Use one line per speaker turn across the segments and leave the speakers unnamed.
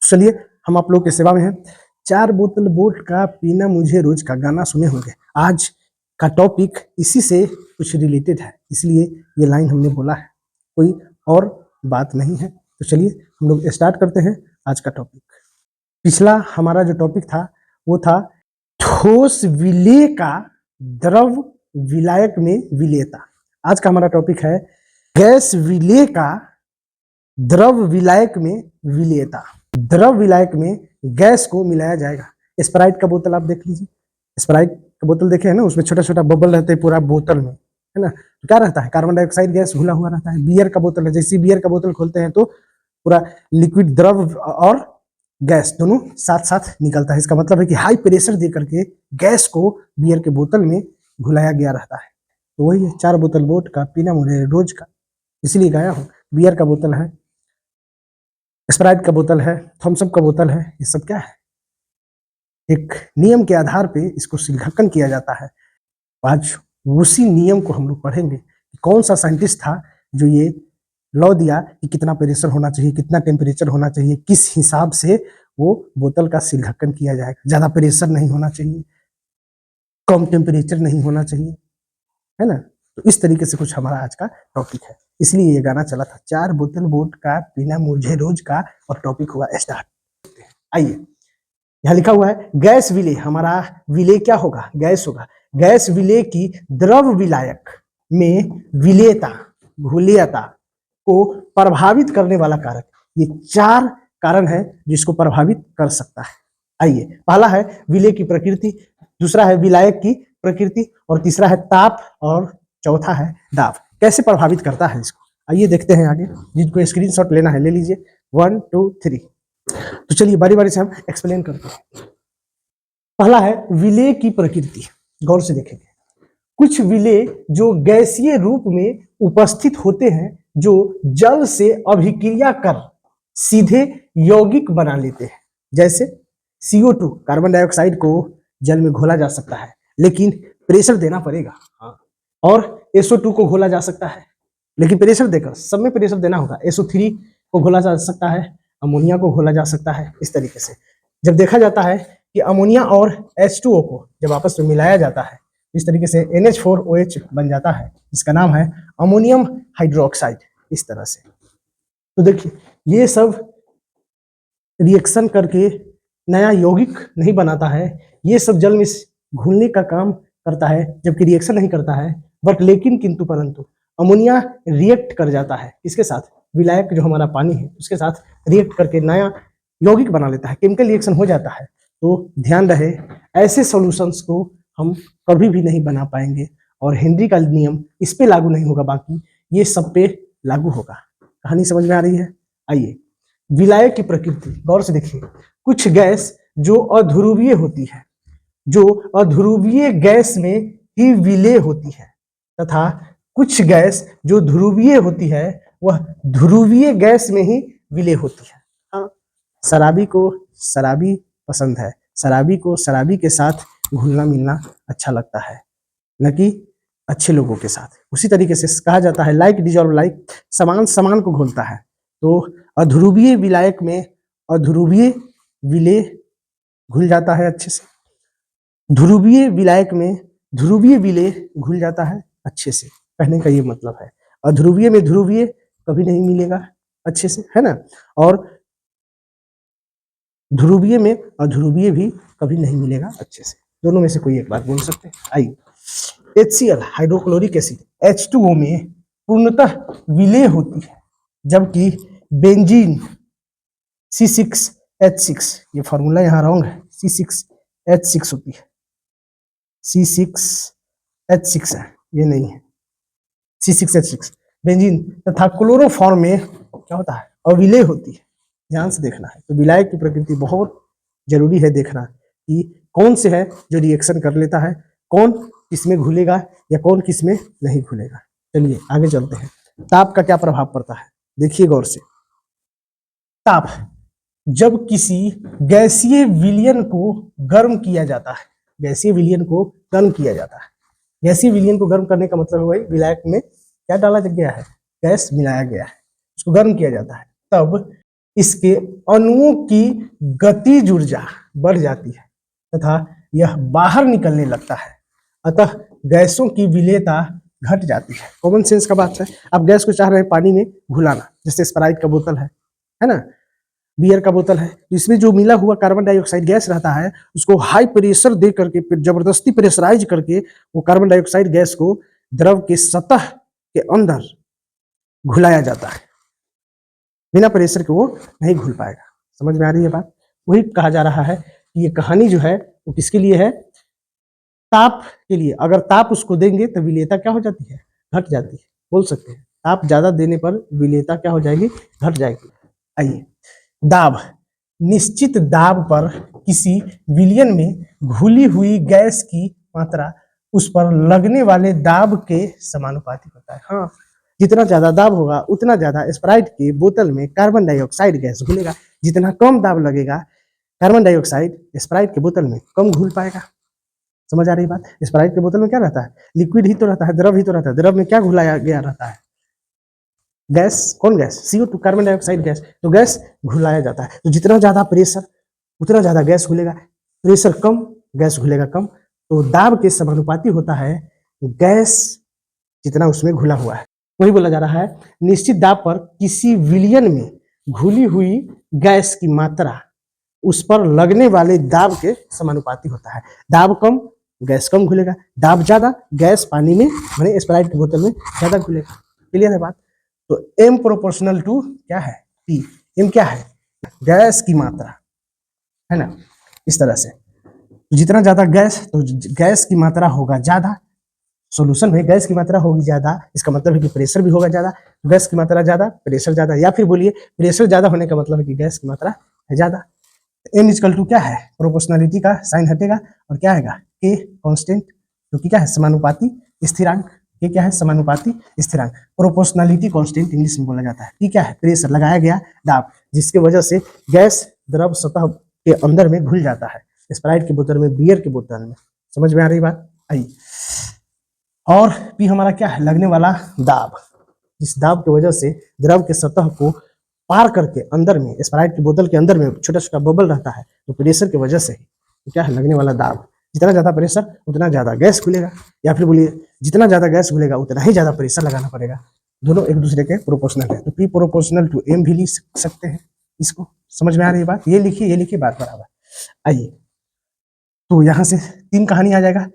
चलिए हम आप लोग की सेवा में हैं। 4 बोतल वोट का पीना मुझे रोज का गाना सुने होंगे। आज का टॉपिक इसी से कुछ रिलेटेड है, इसलिए ये लाइन हमने बोला है, कोई और बात नहीं है। तो चलिए हम लोग स्टार्ट करते हैं आज का टॉपिक। पिछला हमारा जो टॉपिक था वो था ठोस विलेय का द्रव विलायक में विलेयता। आज का हमारा टॉपिक है गैस विलेय का द्रव विलायक में विलेयता। द्रव विलायक में गैस को मिलाया जाएगा। स्प्राइट का बोतल आप देख लीजिए, स्प्राइट का बोतल देखे है ना, उसमें छोटा छोटा बबल रहते हैं पूरा बोतल में, है ना। तो क्या रहता है, कार्बन डाइऑक्साइड गैस घुला हुआ रहता है। बियर का बोतल है, जैसे बियर का बोतल खोलते हैं तो पूरा लिक्विड द्रव और गैस दोनों साथ साथ निकलता है। इसका मतलब है कि हाई प्रेशर दे करके गैस को बियर के बोतल में घुलाया गया रहता है। तो वही है 4 बोतल वोट का पीना मुझे रोज का, इसलिए गाया हूँ। बियर का बोतल है, स्प्राइट का बोतल है, थम्स अप का बोतल है, ये सब क्या है, एक नियम के आधार पे इसको सिलघक्कन किया जाता है। आज उसी नियम को हम लोग पढ़ेंगे कि कौन सा साइंटिस्ट था जो ये लॉ दिया कि कितना प्रेशर होना चाहिए, कितना टेम्परेचर होना चाहिए, किस हिसाब से वो बोतल का सिलघक्कन किया जाएगा। ज्यादा प्रेशर नहीं होना चाहिए, कम टेम्परेचर नहीं होना चाहिए, है ना। तो इस तरीके से कुछ हमारा आज का टॉपिक है, इसलिए ये गाना चला था 4 बोतल वोट का पीना मुझे रोज का, और टॉपिक हुआ स्टार्ट। आइए, यहाँ लिखा हुआ है गैस विलेय। हमारा विलेय क्या होगा, गैस होगा। गैस विलेय की द्रव विलायक में विलेयता, घुलीयता को प्रभावित करने वाला कारक, ये 4 कारण है जिसको प्रभावित कर सकता है। आइए, पहला है विलेय की प्रकृति, दूसरा है विलायक की प्रकृति, और तीसरा है ताप, और चौथा है दाब। कैसे प्रभावित करता है इसको, आइए देखते हैं आगे। जिसको स्क्रीनशॉट लेना है ले लीजिए, 1 2 3। तो चलिए बारी बारी से हम एक्सप्लेन करते हैं। पहला है विलेय की प्रकृति, गौर से देखेंगे। कुछ विलेय जो गैसीय रूप में उपस्थित होते हैं, जो जल से अभिक्रिया कर सीधे यौगिक बना लेते हैं। जैसे CO2, कार्बन डाइऑक्साइड को जल में घोला जा सकता है, लेकिन प्रेशर देना पड़ेगा। और SO2 को घोला जा सकता है, लेकिन प्रेशर देकर, सब में प्रेशर देना होगा। SO3 को घोला जा सकता है, अमोनिया को घोला जा सकता है। इस तरीके से जब देखा जाता है कि अमोनिया और H2O को जब आपस में मिलाया जाता है, इस तरीके से NH4OH बन जाता है, इसका नाम है अमोनियम हाइड्रोक्साइड। इस तरह से तो देखिए, ये सब रिएक्शन करके नया यौगिक नहीं बनाता है, ये सब जल में घुलने का काम करता है, जबकि रिएक्शन नहीं करता है। बट लेकिन किंतु परंतु अमोनिया रिएक्ट कर जाता है, इसके साथ विलायक जो हमारा पानी है उसके साथ रिएक्ट करके नया यौगिक बना लेता है, केमिकल रिएक्शन हो जाता है। तो ध्यान रहे, ऐसे सॉल्यूशंस को हम कभी भी नहीं बना पाएंगे, और हेनरी का नियम इस पे लागू नहीं होगा, बाकी ये सब पे लागू होगा। कहानी समझ में आ रही है। आइए, विलायक की प्रकृति गौर से देखिए। कुछ गैस जो अध्रुवीय होती है, जो अध्रुवीय गैस में ही विलेय होती है, तथा कुछ गैस जो ध्रुवीय होती है वह ध्रुवीय गैस में ही विलेय होती है। हाँ, शराबी को शराबी पसंद है, शराबी को शराबी के साथ घुलना मिलना अच्छा लगता है, न कि अच्छे लोगों के साथ। उसी तरीके से कहा जाता है लाइक डिजॉल्व लाइक, समान समान को घुलता है। तो अध्रुवीय विलायक में अध्रुवीय विलेय घुल जाता है अच्छे से, ध्रुवीय विलायक में ध्रुवीय विलेय घुल जाता है अच्छे से। कहने का ये मतलब है, अध्रुवीय में ध्रुवीय कभी नहीं मिलेगा अच्छे से, है ना, और ध्रुवीय में अध्रुवीय भी कभी नहीं मिलेगा अच्छे से। दोनों में से कोई एक बात बोल सकते हैं। आइए, HCl हाइड्रोक्लोरिक एसिड H2O में पूर्णतः विलेय होती है, जबकि बेंजीन C6H6, ये फॉर्मूला यहाँ रॉन्ग है, C6H6 होती है, C6H6 है, ये नहीं है। C6H6 बेंजीन तथा क्लोरोफॉर्म में क्या होता है, अविलेय होती है। ध्यान से देखना है। तो विलायक की प्रकृति बहुत जरूरी है देखना, कि कौन से है जो रिएक्शन कर लेता है, कौन किसमें घुलेगा या कौन किसमें नहीं घुलेगा। चलिए आगे चलते हैं। ताप का क्या प्रभाव पड़ता है, देखिए गौर से। ताप, जब किसी गैसीय विलयन को गर्म किया जाता है, गैसीय विलयन को गर्म किया जाता है। गैसीय विलयन को गर्म करने का मतलब वही, विलायक में क्या डाला गया है, गैस मिलाया गया है, उसको गर्म किया जाता है। तब इसके अणुओं की गतिज ऊर्जा बढ़ जाती है तथा यह बाहर निकलने लगता है, अतः गैसों की विलेयता घट जाती है। कॉमन सेंस का बात है। आप गैस को चाह रहे हैं पानी में घुलाना, जैसे स्प्राइट का बोतल है ना, बियर का बोतल है, तो इसमें जो मिला हुआ कार्बन डाइऑक्साइड गैस रहता है उसको हाई प्रेशर दे करके, फिर जबरदस्ती प्रेशराइज करके वो कार्बन डाइऑक्साइड गैस को द्रव के सतह के अंदर घुलाया जाता है। बिना प्रेशर के वो नहीं घुल पाएगा। समझ में आ रही है बात? वही कहा जा रहा है कि ये कहानी जो है वो किसके लिए है? ताप के लिए। अगर ताप उसको देंगे तो विलेयता क्या हो जाती है? घट जाती है। बोल सकते हैं ताप ज्यादा देने पर विलेयता क्या हो जाएगी? घट जाएगी। आइए, दाब। निश्चित दाब पर किसी विलयन में घुली हुई गैस की मात्रा उस पर लगने वाले दाब के समानुपाती होता है। हाँ, जितना ज्यादा दाब होगा उतना ज्यादा स्प्राइट की बोतल में कार्बन डाइऑक्साइड गैस घुलेगा। जितना कम दाब लगेगा कार्बन डाइऑक्साइड स्प्राइट की बोतल में कम घुल पाएगा। समझ आ रही बात? स्प्राइट की बोतल में क्या रहता है? लिक्विड ही तो रहता है, द्रव ही तो रहता है। द्रव में क्या घुलाया गया रहता है? गैस। कौन gas? CO2, carbon dioxide gas. तो गैस घुलाया जाता है। तो जितना ज्यादा प्रेशर उतना ज्यादा गैस घुलेगा, प्रेशर कम गैस घुलेगा कम। तो दाब के समानुपाती होता है गैस जितना उसमें घुला हुआ है। वही बोला जा रहा है, निश्चित दाब पर किसी विलयन में घुली हुई गैस की मात्रा उस पर लगने वाले दाब के समानुपाती होता है। दाब कम गैस कम घुलेगा, दाब ज्यादा गैस पानी में माने स्प्राइट की बोतल में ज्यादा घुलेगा। क्लियर है बात? तो M प्रोपोर्शनल टू क्या है? P। M क्या है? गैस की मात्रा, है ना। इस तरह से जितना ज्यादा गैस, तो गैस की मात्रा होगा ज्यादा, सॉल्यूशन में गैस की मात्रा होगी ज्यादा, इसका मतलब है कि प्रेशर भी होगा ज्यादा। गैस की मात्रा ज्यादा, प्रेशर ज्यादा, या फिर बोलिए प्रेशर ज्यादा होने का मतलब है कि गैस की मात्रा है ज्यादा। M इक्वल टू क्या है? प्रोपोर्शनलिटी का साइन हटेगा और क्या आएगा? K कांस्टेंट, जो कि क्या है? समानुपाती स्थिरांक। ये क्या है? समानुपाती स्थिरांक। प्रोपोर्शनलिटी कांस्टेंट इंग्लिश में बोला जाता है। ठीक है, प्रेशर लगाया गया दाब, जिसकी वजह से गैस द्रव सतह के अंदर में घुल जाता है। स्प्राइट की बोतल में, बियर की बोतल में। समझ में आ रही बात? आइए, और P हमारा क्या है? लगने वाला दाब। जिस दाब की वजह से द्रव के सतह को पार करके अंदर में, स्प्राइट की बोतल के अंदर में छोटा छोटा बबल रहता है, तो प्रेशर की वजह से तो क्या है? लगने वाला दाब। जितना ज्यादा प्रेशर उतना ज्यादा गैस खुलेगा, या फिर बोलिए जितना ज्यादा गैस खुलेगा उतना ही ज्यादा प्रेशर लगाना पड़ेगा। दोनों एक दूसरे के प्रोपोर्शनल है, तो P प्रोपोर्शनल टू M भी लिख सकते हैं इसको। समझ में आ रही बात? ये लिखिए बात बराबर। आइए, तो यहाँ से 3 कहानी आ जाएगा।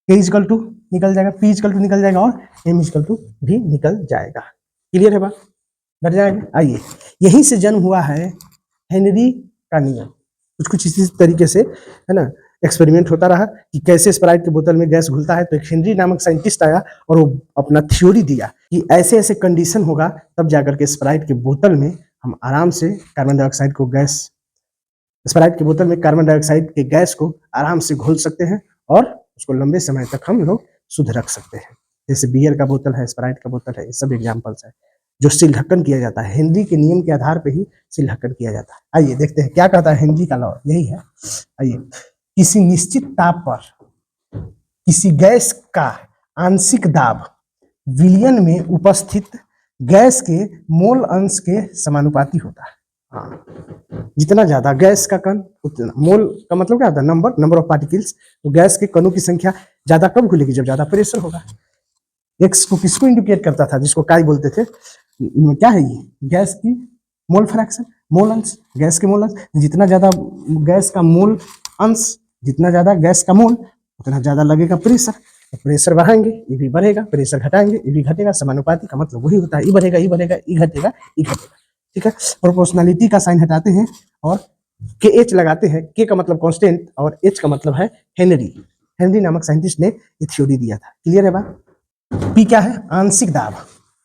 K इक्वल टू निकल जाएगा, P इक्वल टू निकल जाएगा और M इक्वल टू भी निकल जाएगा। क्लियर है बात? बढ़ जाएगा। आइए, यहीं से जन्म हुआ है हेनरी का नियम। कुछ इसी तरीके से, है ना, एक्सपेरिमेंट होता रहा कि कैसे स्प्राइट की बोतल में गैस घुलता है। तो एक हेनरी नामक साइंटिस्ट आया और वो अपना थ्योरी दिया कि ऐसे ऐसे कंडीशन होगा तब जाकर के स्प्राइट की बोतल में हम आराम से कार्बन डाइऑक्साइड को गैस, स्प्राइट की बोतल में कार्बन डाइऑक्साइड के गैस को आराम से घोल सकते हैं और उसको लंबे समय तक हम लोग शुद्ध रख सकते हैं। जैसे बियर का बोतल है, स्प्राइट का बोतल है, ये सब एग्जाम्पल्स है जो सील ढक्कन किया जाता है। हेनरी के नियम के आधार पे ही सील ढक्कन किया जाता है। आइए देखते हैं क्या कहता है हेनरी का लॉ। यही है। आइए, किसी निश्चित ताप पर किसी गैस का आंशिक दाब विलयन में उपस्थित गैस के मोल अंश के समानुपाती होता है। हाँ, जितना ज्यादा गैस का कण उतना मोल का मतलब क्या होता है? Number of particles. तो गैस के कणों की संख्या ज्यादा कब घुलेगी? जब ज्यादा प्रेशर होगा। एक्स को किसको इंडिकेट करता था? जिसको काई बोलते थे। क्या है ये? गैस की मोल फ्रैक्शन, मोल अंश, गैस के मोल अंश। जितना ज्यादा गैस का मोल अंश, जितना ज्यादा गैस का मोल उतना ज्यादा लगेगा प्रेशर। प्रेशर बढ़ाएंगे ये भी बढ़ेगा, प्रेशर घटाएंगे ये भी घटेगा। समानुपाती का मतलब वही होता है, ई बढ़ेगा ई बढ़ेगा, ई घटेगा ई घटेगा। ठीक है, प्रोपोर्शनलिटी का साइन हटाते हैं और KH लगाते हैं। K का मतलब कांस्टेंट और H का मतलब है हेनरी। हेनरी नामक साइंटिस्ट ने ये थ्योरी दिया था। क्लियर है बात? P क्या है? आंशिक दाब,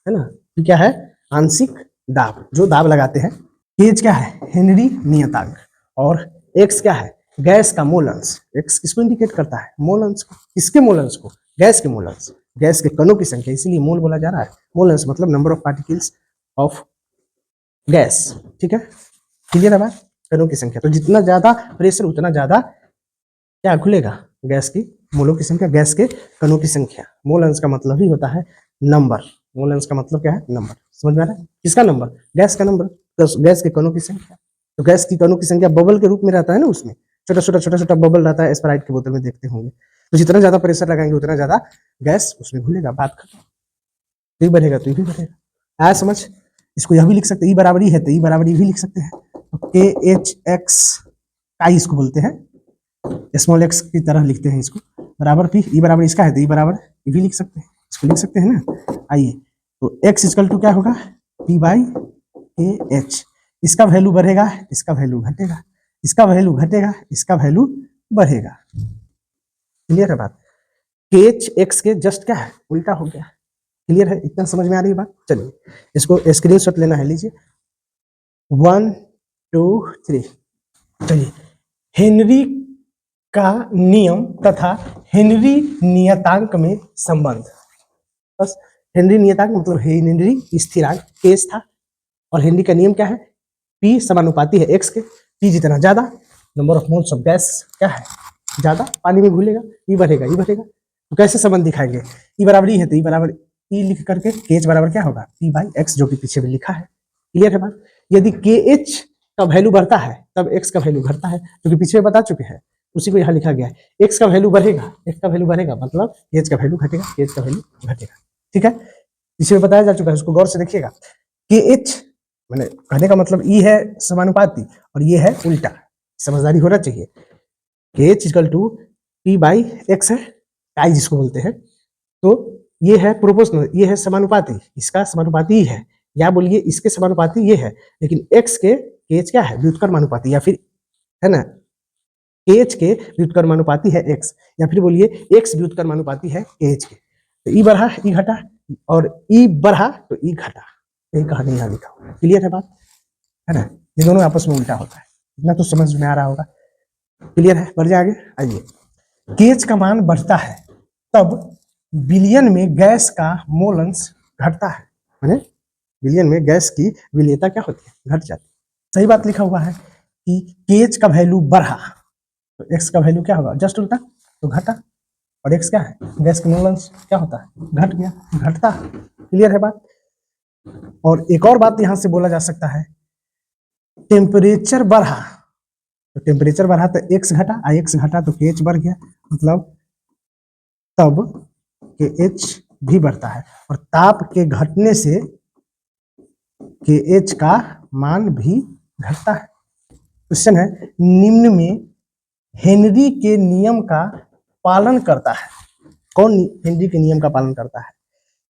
है ना। P क्या है? आंशिक दाब, जो दाब लगाते हैं। H क्या है? हेनरी नियतांक। और X क्या है? गैस का मोल अंश। X किसको इंडिकेट करता है? मोल अंश को। किसके मोल अंश को? गैस के मोल अंश, गैस के कणों की संख्या, इसीलिए मोल बोला जा रहा है। मोल अंश मतलब number of particles of gas. ठीक है, क्लियर है बात? कणों की संख्या। तो जितना ज्यादा प्रेशर उतना ज्यादा क्या खुलेगा? गैस की मोलों की संख्या, गैस के कणों की संख्या। मोल अंश का मतलब ही होता है नंबर। मोल अंश का मतलब क्या है? नंबर। समझ में आ रहा है? किसका नंबर? गैस का नंबर। प्लस गैस के कणों की संख्या। तो गैस की कणों की संख्या बबल के रूप में रहता है ना, उसमें छोटा छोटा बबल रहता है, स्प्राइट की बोतल में देखते होंगे। तो जितना ज्यादा प्रेशर लगाएंगे उतना ज्यादा गैस उसमें घुलेगा, बात खत्म। तो ये बढ़ेगा तो ये भी बढ़ेगा। आया समझ? इसको यह भी लिख सकते हैं, ई बराबर ई है तो ई बराबर ई भी लिख सकते हैं। तो के एच एक्स आई इसको बोलते हैं, स्मॉल एक्स की तरह लिखते हैं इसको, बराबर पी, ई बराबर इसका है तो ई बराबर ई भी लिख सकते हैं, इसको लिख सकते हैं ना। आइए, तो एक्स इक्वल टू क्या होगा, पी बाई के एच। इसका वैल्यू बढ़ेगा, इसका वैल्यू घटेगा, इसका वैल्यू घटेगा, इसका वैल्यू बढ़ेगा। क्लियर है बात? के एच एक्स के जस्ट क्या है, उल्टा हो गया। क्लियर है? इतना समझ में आ रही है बात? चलिए इसको स्क्रीनशॉट लेना है, लीजिए 1 2 3। चलिए, हेनरी का नियम तथा हेनरी नियतांक में संबंध। बस हेनरी नियतांक मतलब हेनरी स्थिरांक केस था, और हेनरी का नियम क्या है, पी समानुपाती है एक्स के, पी जितना ज्यादा number of moles of gas क्या है ज्यादा, पानी में घुलेगा, ई बढ़ेगा ई बढ़ेगा। तो कैसे संबंध दिखाएंगे, ई बराबर ई है तो ई बराबर ई लिख करके के एच बराबर क्या होगा, पी बाई एक्स, जो कि पीछे भी लिखा है। क्लियर है बात? यदि के एच का वैल्यू बढ़ता है तब एक्स का वैल्यू घटता है, जो कि पीछे बता चुके हैं, उसी को यहाँ लिखा गया है। एक्स का वैल्यू बढ़ेगा, एक्स का वैल्यू बढ़ेगा मतलब एच का वैल्यू घटेगा, एच का वैल्यू घटेगा। ठीक है, इसे बताया जा चुका है, उसको गौर से देखिएगा। के एच मैंने कहने का मतलब ई है समानुपाती और ये है उल्टा, समझदारी होना चाहिए। K H equal to P by X है, आई जिसको बोलते हैं, तो ये है प्रोपोर्शनल, ये है समानुपाती, इसका समानुपाती है, या बोलिए इसके समानुपाती ये है, लेकिन एक्स के एच क्या है, व्युत्क्रमानुपाती, या फिर है ना एच के व्युत्क्रमानुपाती है एक्स, या फिर बोलिए एक्स व्युत्क्रमानुपाती है एच के। तो ई बढ़ा ई घटा, और ई बढ़ा तो ई घटा, यही कहानी यहाँ लिखा हुआ है। क्लियर है बात? है ना, ये दोनों आपस में उल्टा होता है, इतना तो समझ में आ रहा होगा। क्लियर है? बढ़ जाए आगे। आइए, केच का मान बढ़ता है तब विलयन में गैस का मोल अंश घटता है, माने विलयन में गैस की विलेयता क्या होती है, घट जाती है। सही बात लिखा हुआ है कि केच का वैल्यू बढ़ा तो एक्स का वैल्यू क्या होगा, जस्ट उल्टा, तो घटा, और एक्स क्या है, गैस का मोल अंश क्या होता है, घट गया, घटता है। क्लियर है बात? और एक और बात यहां से बोला जा सकता है, टेम्परेचर बढ़ा तो टेम्परेचर बढ़ा तो एक्स घटा, आई एक्स घटा तो के एच बढ़ गया, मतलब तब के एच भी बढ़ता है, और ताप के घटने से के एच का मान भी घटता है। क्वेश्चन है, निम्न में हेनरी के नियम का पालन करता है, कौन हेनरी के नियम का पालन करता है?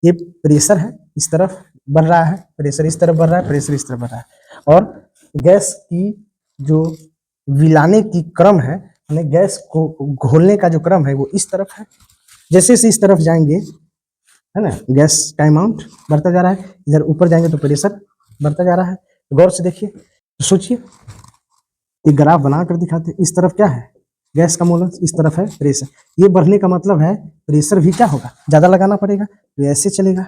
ये प्रेशर है, इस तरफ बढ़ रहा है, प्रेशर इस तरफ बढ़ रहा है, प्रेशर इस तरफ बढ़ रहा है, और गैस की जो विलाने की क्रम है, यानी गैस को घोलने का जो क्रम है वो इस तरफ है। जैसे जैसे इस तरफ जाएंगे, है ना, गैस का अमाउंट बढ़ता जा रहा है, इधर ऊपर जाएंगे तो प्रेशर बढ़ता जा रहा है। तो गौर से देखिए, तो सोचिए, एक ग्राफ बनाकर दिखाते हैं, इस तरफ क्या है, गैस का मोल, इस तरफ है प्रेशर, ये बढ़ने का मतलब है प्रेशर भी क्या होगा, ज्यादा लगाना पड़ेगा, तो ऐसे चलेगा।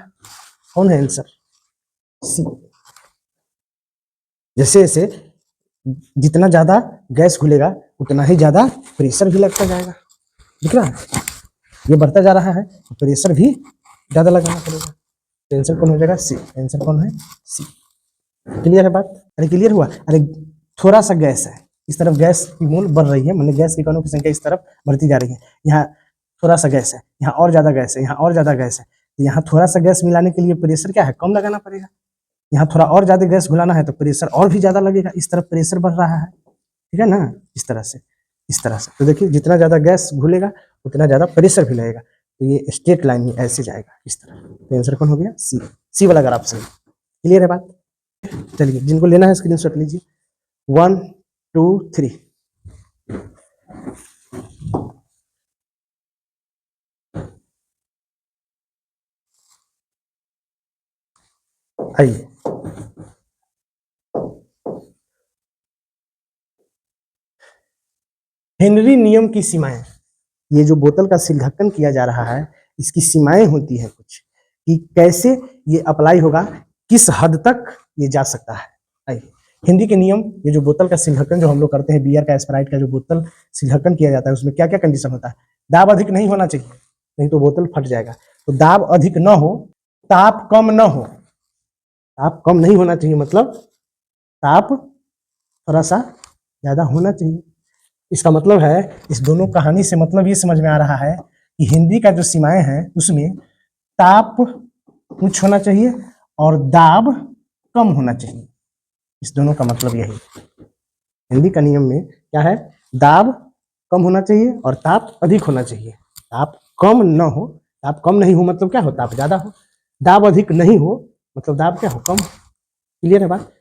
कौन है आंसर? सी। जैसे जैसे जितना ज्यादा गैस घुलेगा उतना ही ज्यादा प्रेशर भी लगता जाएगा, दिख रहा है, ये बढ़ता जा रहा है, प्रेशर भी ज्यादा लगाना पड़ेगा। तो आंसर कौन हो जाएगा, सी। आंसर कौन है, सी। क्लियर है बात? अरे क्लियर हुआ? अरे थोड़ा सा गैस है, इस तरफ गैस की मोल बढ़ रही है, मतलब गैस की कणों की संख्या इस तरफ बढ़ती जा रही है, यहाँ थोड़ा सा गैस है, यहाँ और ज्यादा गैस है, यहाँ और ज्यादा गैस है, तो यहाँ थोड़ा सा गैस मिलाने के लिए प्रेशर क्या है, कम लगाना पड़ेगा। यहाँ थोड़ा और ज्यादा गैस घुलाना है तो प्रेशर और भी ज्यादा लगेगा, इस तरफ प्रेशर बढ़ रहा है, ठीक है ना, इस तरह से, इस तरह से। तो देखिए, जितना ज्यादा गैस घुलेगा उतना ज्यादा प्रेशर भी लगेगा, तो ये स्ट्रेट लाइन में ऐसे जाएगा इस तरह। तो आंसर कौन हो गया, सी। सी वाला अगर ऑप्शन। क्लियर है बात? चलिए, जिनको लेना है स्क्रीनशॉट लीजिए, 1 2 3। आइए, हेनरी नियम की सीमाएं, ये जो बोतल का सील किया जा रहा है, इसकी सीमाएं होती है कुछ, कि कैसे ये अप्लाई होगा, किस हद तक ये जा सकता है। आइए, हिंदी के नियम, ये जो बोतल का सील जो हम लोग करते हैं, बियर का, स्प्राइट का जो बोतल सील किया जाता है, उसमें क्या क्या कंडीशन होता है, दाब अधिक नहीं होना चाहिए, नहीं तो बोतल फट जाएगा। तो दाब अधिक न हो, ताप कम न हो, ताप कम नहीं होना चाहिए, मतलब ताप थोड़ा सा ज्यादा होना चाहिए। इसका मतलब है, इस दोनों कहानी से मतलब ये समझ में आ रहा है कि हिंदी का जो सीमाएं हैं उसमें ताप उच्च होना चाहिए और दाब कम होना चाहिए। इस दोनों का मतलब यही, हिंदी का नियम में क्या है, दाब कम होना चाहिए और ताप अधिक होना चाहिए। ताप कम न हो, ताप कम नहीं हो मतलब क्या हो, ताप ज्यादा हो। दाब अधिक नहीं हो मतलब दाब क्या हो, कम। क्लियर है बात।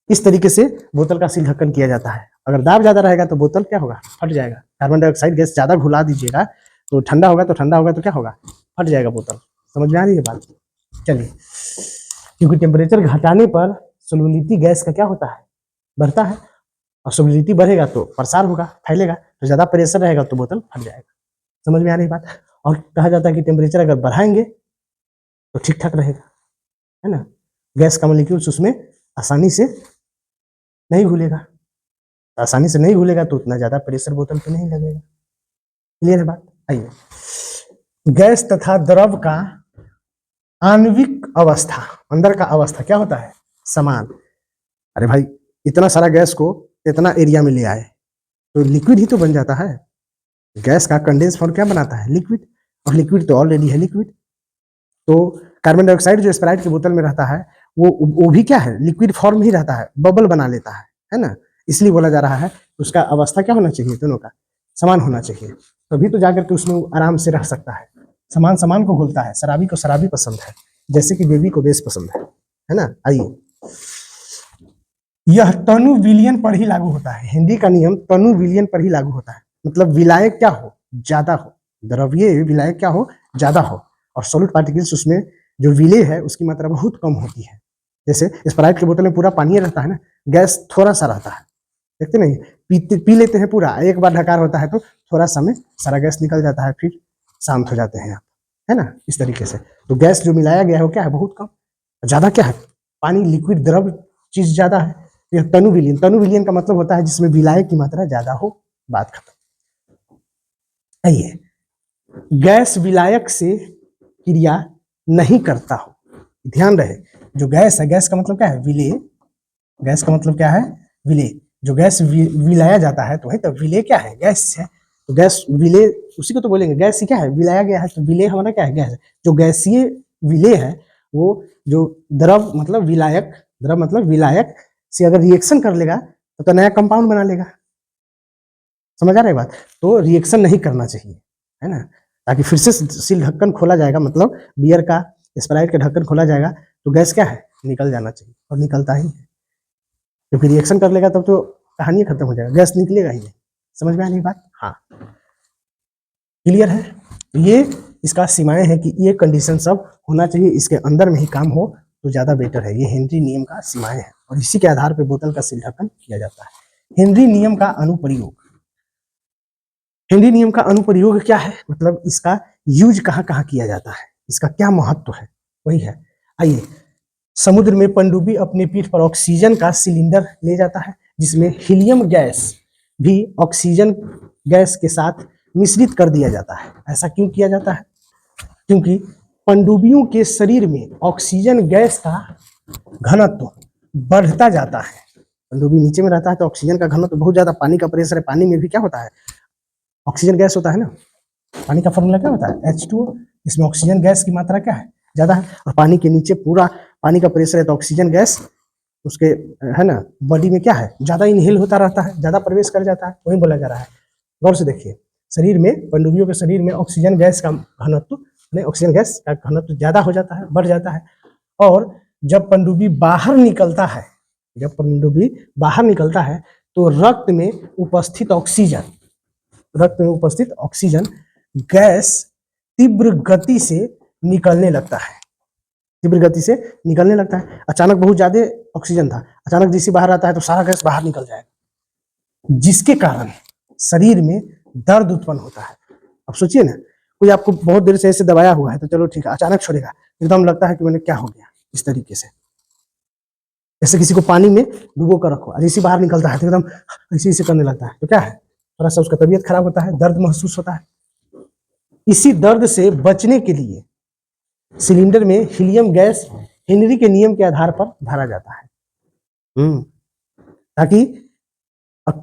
इस तरीके से बोतल का सील ढक्कन किया जाता है। अगर दाब ज्यादा रहेगा तो बोतल क्या होगा, फट जाएगा। कार्बन डाइऑक्साइड गैस ज्यादा घुला दीजिएगा तो ठंडा होगा, तो क्या होगा, फट जाएगा बोतल। समझ में आ रही है बात। चलिए, क्योंकि टेम्परेचर घटाने पर सोलबिलिटी गैस का क्या होता है, बढ़ता है, और सोलबिलिटी बढ़ेगा तो प्रसार होगा, फैलेगा, तो ज्यादा प्रेशर रहेगा तो बोतल फट जाएगा। समझ में आ रही बात। और कहा जाता है कि टेम्परेचर अगर बढ़ाएंगे तो ठीक ठाक रहेगा, है ना। गैस का मॉलिक्यूल्स उसमें आसानी से नहीं घुलेगा, आसानी से नहीं घुलेगा तो उतना ज्यादा प्रेशर बोतल पे नहीं लगेगा। क्लियर है बात। आइए, गैस तथा द्रव का आणविक अवस्था, अंदर का अवस्था क्या होता है, समान। अरे भाई, इतना सारा गैस को इतना एरिया में ले आए तो लिक्विड ही तो बन जाता है। गैस का कंडेंस फॉर्म क्या बनाता है, लिक्विड, और लिक्विड तो ऑलरेडी है लिक्विड। तो कार्बन डाइऑक्साइड जो स्प्राइट की बोतल में रहता है वो भी क्या है, लिक्विड फॉर्म ही रहता है, बबल बना लेता है ना। इसलिए बोला जा रहा है उसका अवस्था क्या होना चाहिए, दोनों का समान होना चाहिए, तभी तो जाकर के उसमें आराम से रह सकता है। समान समान को घुलता है, शराबी को शराबी पसंद है, जैसे कि बेबी को बेस पसंद है ना। आइए, यह तनु विलयन पर ही लागू होता है। हिंदी का नियम तनु विलयन पर ही लागू होता है। मतलब विलायक क्या हो, ज्यादा हो, द्रव्य विलायक क्या हो, ज्यादा हो, और सॉलिड पार्टिकल्स उसमें जो विलेय है उसकी मात्रा बहुत कम होती है। जैसे स्प्राइट की बोतल में पूरा पानी रहता है ना, गैस थोड़ा सा रहता है, देखते नहीं, पी लेते हैं पूरा, एक बार ढकार होता है तो थोड़ा सा में सारा गैस निकल जाता है, फिर शांत हो जाते हैं आप, है ना। इस तरीके से तो गैस जो मिलाया गया है वो क्या है, बहुत कम। ज्यादा क्या है, पानी, लिक्विड, द्रव चीज ज्यादा है। यह तनु विलयन, तनु विलयन का मतलब होता है जिसमें विलायक की मात्रा ज्यादा हो, बात खत्म। आइए, गैस विलायक से क्रिया नहीं करता हो। ध्यान रहे, जो गैस है, गैस का मतलब क्या है, विलेय। गैस का मतलब क्या है, विलेय। जो गैस विलाया जाता है तो वही तो विलेय क्या है, गैस है। तो गैस विलेय उसी को तो बोलेंगे, गैस ही क्या है, विलाया गया है, तो विलेय हमारा क्या है, गैस है। जो गैसीय विलेय है वो जो द्रव मतलब विलायक, द्रव मतलब विलायक से अगर रिएक्शन कर लेगा तो नया कंपाउंड बना लेगा। समझ आ रहा है बात। तो रिएक्शन नहीं करना चाहिए, है ना, ताकि फिर से सील ढक्कन खोला जाएगा, मतलब बियर का, स्प्राइट का ढक्कन खोला जाएगा तो गैस क्या है, निकल जाना चाहिए, और निकलता ही है। तो फिर रिएक्शन कर लेगा तब तो कहानी खत्म हो जाएगा, गैस निकलेगा ही नहीं। समझ में आ रही बात। हाँ, क्लियर है। ये इसका सीमाएं हैं कि ये कंडीशन सब होना चाहिए, इसके अंदर में ही काम हो तो ज्यादा बेटर है। ये हेनरी नियम का सीमाएं हैं और इसी के आधार पर बोतल का सील ढक्कन किया जाता है। हेनरी नियम का अनुप्रयोग, हेनरी नियम का अनुप्रयोग क्या है, मतलब इसका यूज कहाँ कहाँ किया जाता है, इसका क्या महत्व है, वही है। आइए, समुद्र में पनडुब्बी अपने पीठ पर ऑक्सीजन का सिलेंडर ले जाता है जिसमें हीलियम गैस भी ऑक्सीजन गैस के साथ मिश्रित कर दिया जाता है। ऐसा क्यों किया जाता है, क्योंकि पनडुब्बियों के शरीर में ऑक्सीजन गैस का घनत्व बढ़ता जाता है। पनडुब्बी नीचे में रहता है तो ऑक्सीजन का घनत्व बहुत ज्यादा, पानी का प्रेशर है, पानी में भी क्या होता है, ऑक्सीजन गैस होता है ना। पानी का फॉर्मूला क्या होता है, H2O। इसमें ऑक्सीजन गैस की मात्रा क्या है, ज्यादा है, और पानी के नीचे पूरा पानी का प्रेशर है तो ऑक्सीजन गैस उसके, है ना, बॉडी में क्या है, ज्यादा इनहेल होता रहता है, ज्यादा प्रवेश कर जाता है, वही बोला जा रहा है। गौर से देखिए, शरीर में, पनडुब्बियों के शरीर में ऑक्सीजन गैस का घनत्व, ऑक्सीजन गैस का घनत्व ज्यादा हो जाता है, बढ़ जाता है। और जब पनडुब्बी बाहर निकलता है, जब पनडुब्बी बाहर निकलता है तो रक्त में उपस्थित ऑक्सीजन, रक्त में उपस्थित ऑक्सीजन गैस तीव्र गति से निकलने लगता है, तीव्र गति से निकलने लगता है। अचानक बहुत ज्यादा ऑक्सीजन था, अचानक जैसे बाहर आता है तो सारा गैस बाहर निकल जाएगा, जिसके कारण शरीर में दर्द उत्पन्न होता है। अब सोचिए ना, कोई आपको बहुत देर से ऐसे दबाया हुआ है तो चलो ठीक है, अचानक छोड़ेगा, एकदम लगता है कि मैंने क्या हो गया, इस तरीके से। जैसे किसी को पानी में डुबो कर रखो, जैसे बाहर निकलता है तो एकदम ऐसे ऐसे करने लगता है, तो क्या है, थोड़ा सा उसका तबीयत खराब होता है, दर्द महसूस होता है। इसी दर्द से बचने के लिए सिलेंडर में हीलियम गैस हेनरी के नियम के आधार पर भरा जाता है। ताकि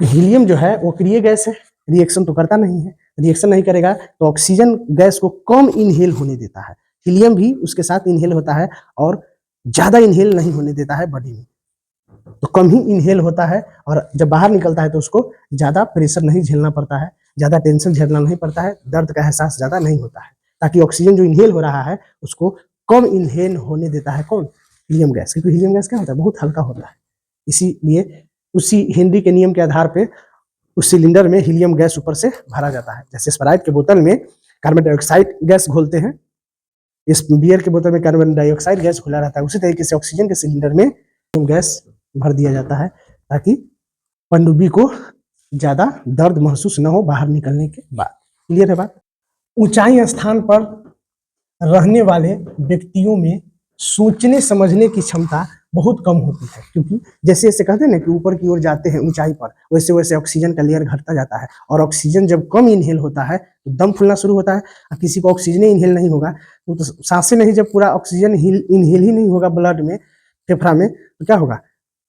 हीलियम जो है वो अक्रिय गैस है, रिएक्शन तो करता नहीं है, रिएक्शन नहीं करेगा तो ऑक्सीजन गैस को कम इनहेल होने देता है, हीलियम भी उसके साथ इनहेल होता है और ज्यादा इनहेल नहीं होने देता है बॉडी में, तो कम ही इनहेल होता है और जब बाहर निकलता है तो उसको ज्यादा प्रेशर नहीं झेलना पड़ता है, ज्यादा टेंशन झेलना नहीं पड़ता है, दर्द का एहसास ज्यादा नहीं होता है, ताकि ऑक्सीजन जो इनहेल हो रहा है उसको कम इनहेल होने देता है कौन, हीलियम गैस, क्योंकि हीलियम गैस क्या होता है, बहुत हल्का होता है। इसीलिए उसी हेनरी के नियम के आधार पे उस सिलेंडर में हीलियम गैस ऊपर से भरा जाता है। जैसे स्प्राइट के बोतल में कार्बन डाइऑक्साइड गैस घोलते हैं, इस बियर के बोतल में कार्बन डाइऑक्साइड गैस घुला रहता है, उसी तरीके से ऑक्सीजन के सिलेंडर में गैस भर दिया जाता है ताकि पनडुब्बी को ज्यादा दर्द महसूस न हो बाहर निकलने के बाद। क्लियर है बात। ऊंचाई स्थान पर रहने वाले व्यक्तियों में सोचने समझने की क्षमता बहुत कम होती है, क्योंकि जैसे जैसे कहते हैं ना कि ऊपर की ओर जाते हैं ऊंचाई पर, वैसे वैसे ऑक्सीजन का लेयर घटता जाता है और ऑक्सीजन जब कम इनहेल होता है तो दम फूलना शुरू होता है। और किसी को ऑक्सीजन इनहेल नहीं होगा तो सांसें नहीं, जब पूरा ऑक्सीजन इनहेल ही नहीं होगा ब्लड में, फेफड़ा में, तो क्या होगा,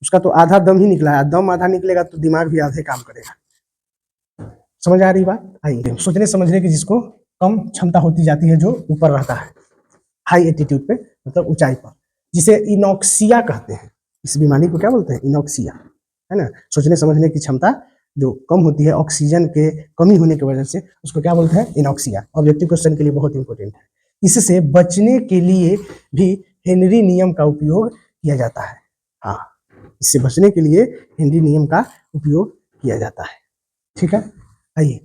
उसका तो आधा दम ही निकला है, दम आधा निकलेगा तो दिमाग भी आधे काम करेगा। समझ आ रही बात। आइए, सोचने समझने की जिसको कम क्षमता होती जाती है, जो ऊपर रहता है हाई एटीट्यूड पे, मतलब ऊंचाई पर, जिसे इनॉक्सिया कहते हैं। इस बीमारी को क्या बोलते हैं, इनॉक्सिया, है ना। सोचने समझने की क्षमता जो कम होती है ऑक्सीजन के कमी होने की वजह से, उसको क्या बोलते हैं, इनॉक्सिया। ऑब्जेक्टिव क्वेश्चन के लिए बहुत इंपॉर्टेंट है। इससे बचने के लिए भी हेनरी नियम का उपयोग किया जाता है। हाँ, इससे बचने के लिए हेनरी नियम का उपयोग किया जाता है। ठीक है। आइए,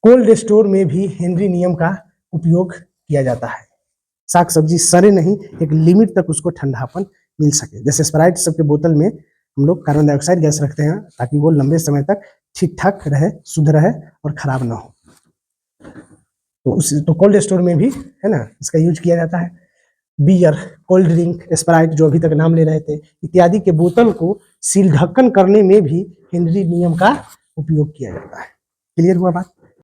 कोल्ड स्टोर में भी हेनरी नियम का उपयोग किया जाता है। साग सब्जी सड़े नहीं, एक लिमिट तक उसको ठंडापन मिल सके। जैसे स्प्राइट सबके बोतल में हम लोग कार्बन डाइऑक्साइड गैस रखते हैं ताकि वो लंबे समय तक ठीक ठाक रहे, शुद्ध रहे और खराब ना हो। तो कोल्ड स्टोर में भी, है ना, इसका यूज किया जाता है। बियर, कोल्ड ड्रिंक, स्प्राइट जो अभी तक नाम ले रहे थे, इत्यादि के बोतल को सील ढक्कन करने में भी हेनरी नियम का उपयोग किया जाता है। क्लियर हुआ बात।